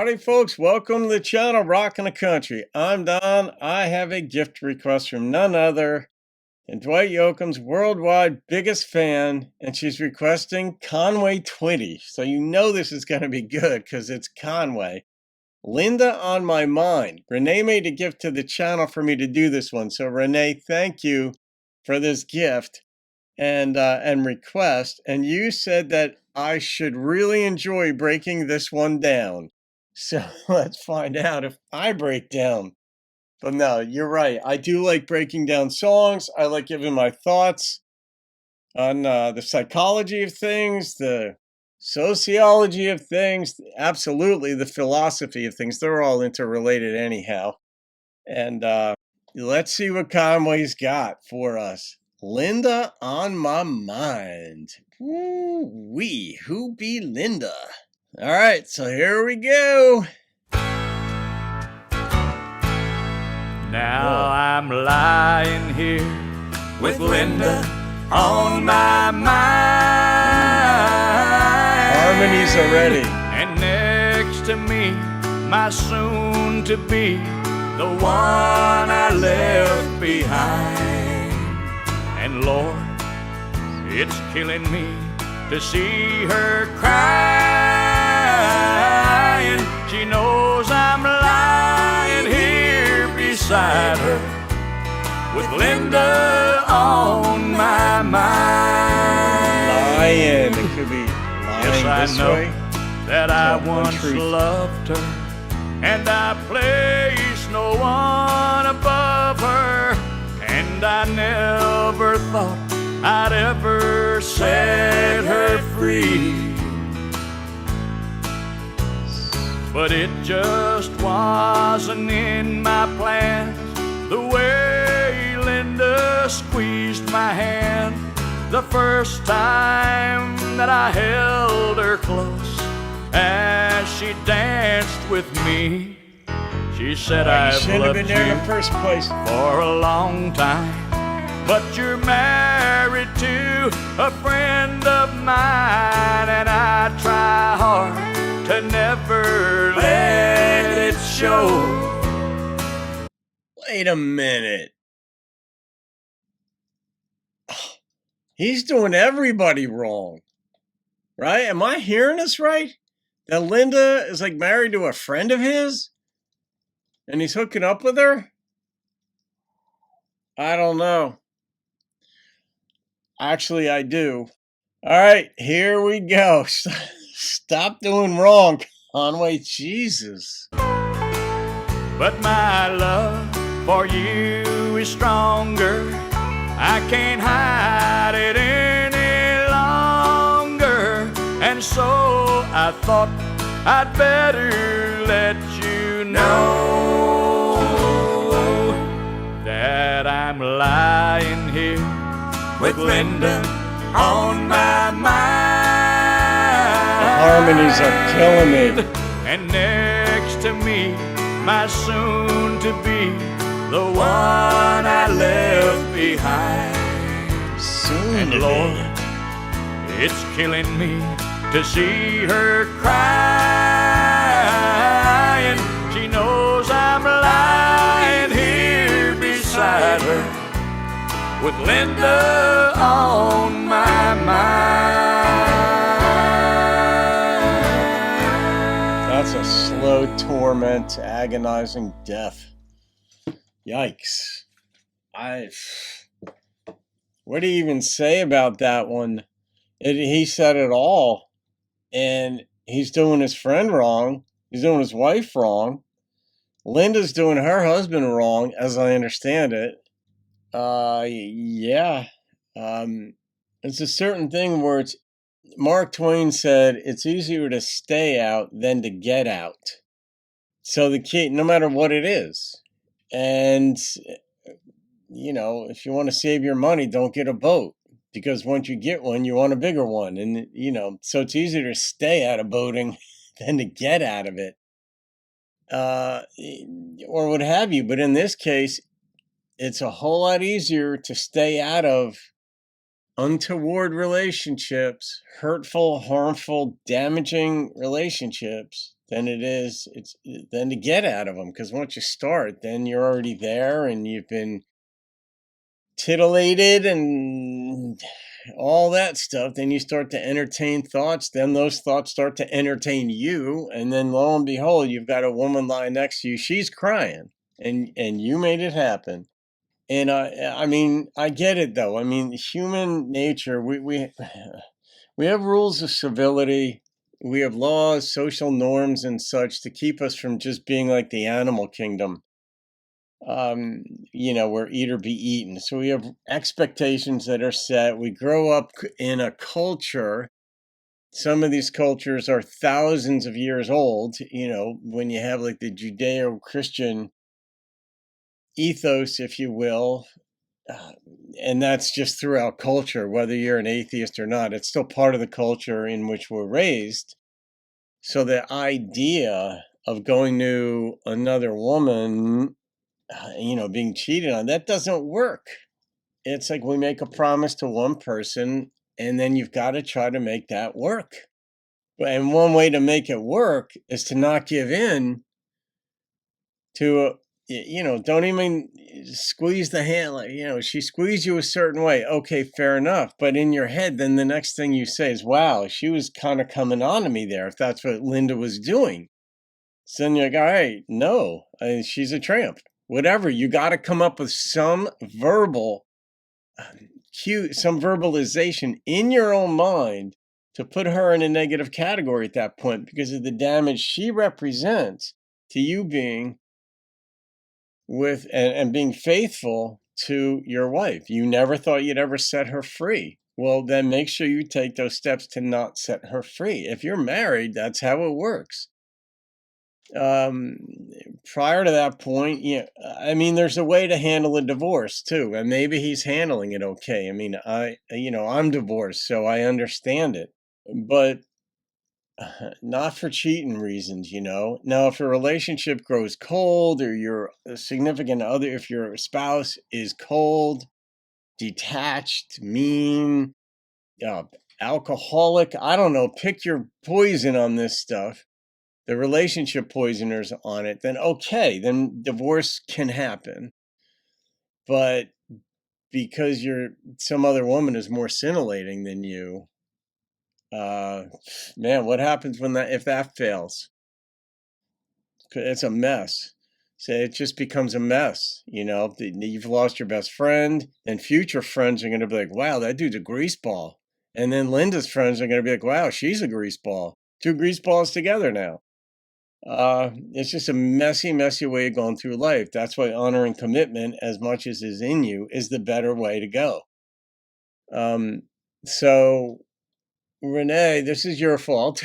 Howdy, folks. Welcome to the channel, Rockin' the Country. I'm Don. I have a gift request from none other than Dwight Yoakam's worldwide biggest fan, and she's requesting Conway Twitty. So you know this is going to be good because it's Conway. Linda on My Mind. Renee made a gift to the channel for me to do this one. So Renee, thank you for this gift and request. And you said that I should really enjoy breaking this one down. So let's find out if I break down. But no, you're right. I do like breaking down songs. I like giving my thoughts on the psychology of things, the sociology of things, absolutely the philosophy of things. They're all interrelated anyhow. And let's see what Conway's got for us. Linda on My Mind. Woo-wee, who be Linda? All right, so here we go. Now I'm lying here with Linda on my mind. Harmonies already. And next to me, my soon-to-be, the one I left behind. And Lord, it's killing me to see her crying. She knows I'm lying here beside her with Linda on my mind. Lying. It could be lying yes, I this know way. that I once loved her, and I placed no one above her, and I never thought I'd ever set her free. But it just wasn't in my plans, the way Linda squeezed my hand the first time that I held her close as she danced with me. She said, I've loved been there in you the first place for a long time, but you're married to a friend of mine, and I try hard to never let it show. Wait a minute. He's doing everybody wrong, right? Am I hearing this right? That Linda is like married to a friend of his and he's hooking up with her? I don't know. Actually, I do. All right, here we go. Stop doing wrong, Conway. Jesus. But my love for you is stronger. I can't hide it any longer. And so I thought I'd better let you know that I'm lying here with Linda on my mind. The harmonies are killing me. And next to me, my soon-to-be, the one I left behind. Soon and Lord, it's killing me to see her crying. She knows I'm lying here beside her with Linda on my mind. That's a slow torment, agonizing death. Yikes. What do you even say about that one? He said it all. And he's doing his friend wrong. He's doing his wife wrong. Linda's doing her husband wrong, as I understand it. Yeah. It's a certain thing where it's, Mark Twain said, it's easier to stay out than to get out. So the key, no matter what it is. And, you know, if you want to save your money, don't get a boat. Because once you get one, you want a bigger one. And, you know, so it's easier to stay out of boating than to get out of it. Or what have you. But in this case, it's a whole lot easier to stay out of untoward relationships, hurtful, harmful, damaging relationships than it is than to get out of them. Because once you start, then you're already there, and you've been titillated and all that stuff. Then you start to entertain thoughts. Then those thoughts start to entertain you, and then lo and behold, you've got a woman lying next to you. She's crying, and you made it happen. And I mean, I get it though. I mean, human nature. We have rules of civility. We have laws, social norms, and such to keep us from just being like the animal kingdom. Um, where eat or be eaten. So we have expectations that are set. We grow up in a culture. Some of these cultures are thousands of years old. When you have like the Judeo-Christian ethos, if you will, uh, and that's just throughout culture, whether you're an atheist or not, it's still part of the culture in which we're raised. So the idea of going to another woman, being cheated on, that doesn't work. It's like we make a promise to one person, and then you've got to try to make that work. And one way to make it work is to not give in to, don't even squeeze the hand. Like, she squeezed you a certain way. Okay, fair enough. But in your head, then the next thing you say is, wow, she was kind of coming on to me there, if that's what Linda was doing. So then you're like, all right, no, she's a tramp. Whatever. You got to come up with some verbal cue, some verbalization in your own mind to put her in a negative category at that point, because of the damage she represents to you being with and being faithful to your wife. You never thought you'd ever set her free. Well, then make sure you take those steps to not set her free. If you're married, that's how it works. Um, Prior to that point, yeah, I mean, there's a way to handle a divorce too, and maybe he's handling it okay. I mean, I'm divorced, so I understand it, but not for cheating reasons. Now, if a relationship grows cold, or your significant other, if your spouse is cold, detached, mean, uh, alcoholic, I don't know, pick your poison on this stuff, the relationship poisoners on it, then okay, then divorce can happen. But because some other woman is more scintillating than you, uh, man, what happens if that fails? It's a mess. So it just becomes a mess. You've lost your best friend, and future friends are going to be like, wow, that dude's a greaseball. And then Linda's friends are going to be like, wow, she's a greaseball. Two greaseballs together now. It's just a messy, messy way of going through life. That's why honor and commitment, as much as is in you, is the better way to go. So, Renee, this is your fault.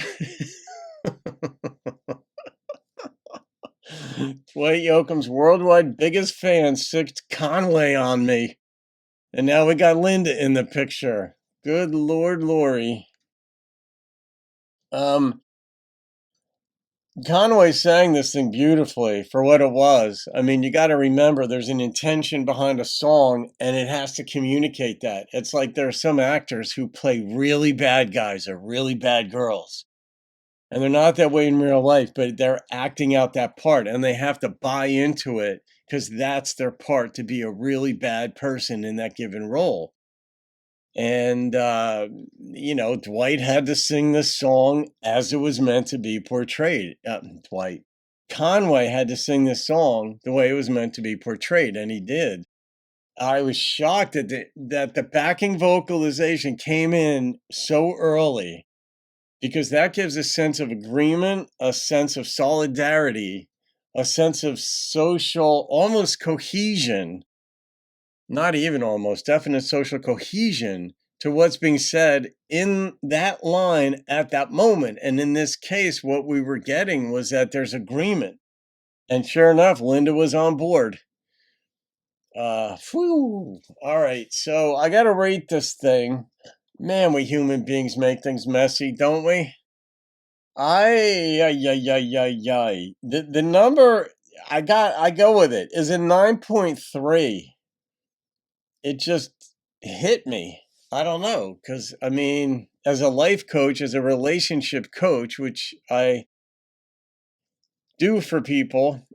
Dwight Yoakam's worldwide biggest fan sicked Conway on me. And now we got Linda in the picture. Good Lord, Lori. Conway sang this thing beautifully for what it was. I mean, you got to remember there's an intention behind a song, and it has to communicate that. It's like there are some actors who play really bad guys or really bad girls, and they're not that way in real life, but they're acting out that part, and they have to buy into it because that's their part, to be a really bad person in that given role. And, Dwight had to sing this song as it was meant to be portrayed. Dwight. Conway had to sing this song the way it was meant to be portrayed, and he did. I was shocked that the backing vocalization came in so early, because that gives a sense of agreement, a sense of solidarity, a sense of social, almost cohesion, not even almost, definite social cohesion to what's being said in that line at that moment. And in this case, what we were getting was that there's agreement. And sure enough, Linda was on board. All right. So I got to rate this thing. Man, we human beings make things messy, don't we? The number I go with it is a 9.3. It just hit me. I don't know, because I mean, as a life coach, as a relationship coach, which I do for people,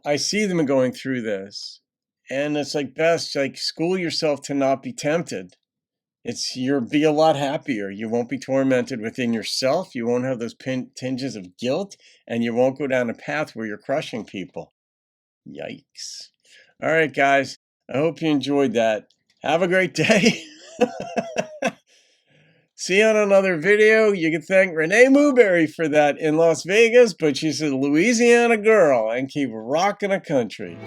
I see them going through this, and it's like best, like, school yourself to not be tempted. You'll be a lot happier. You won't be tormented within yourself. You won't have those tinges of guilt, and you won't go down a path where you're crushing people. Yikes. All right, guys. I hope you enjoyed that. Have a great day. See you on another video. You can thank Renee Mooberry for that in Las Vegas, but she's a Louisiana girl and keep rocking the country.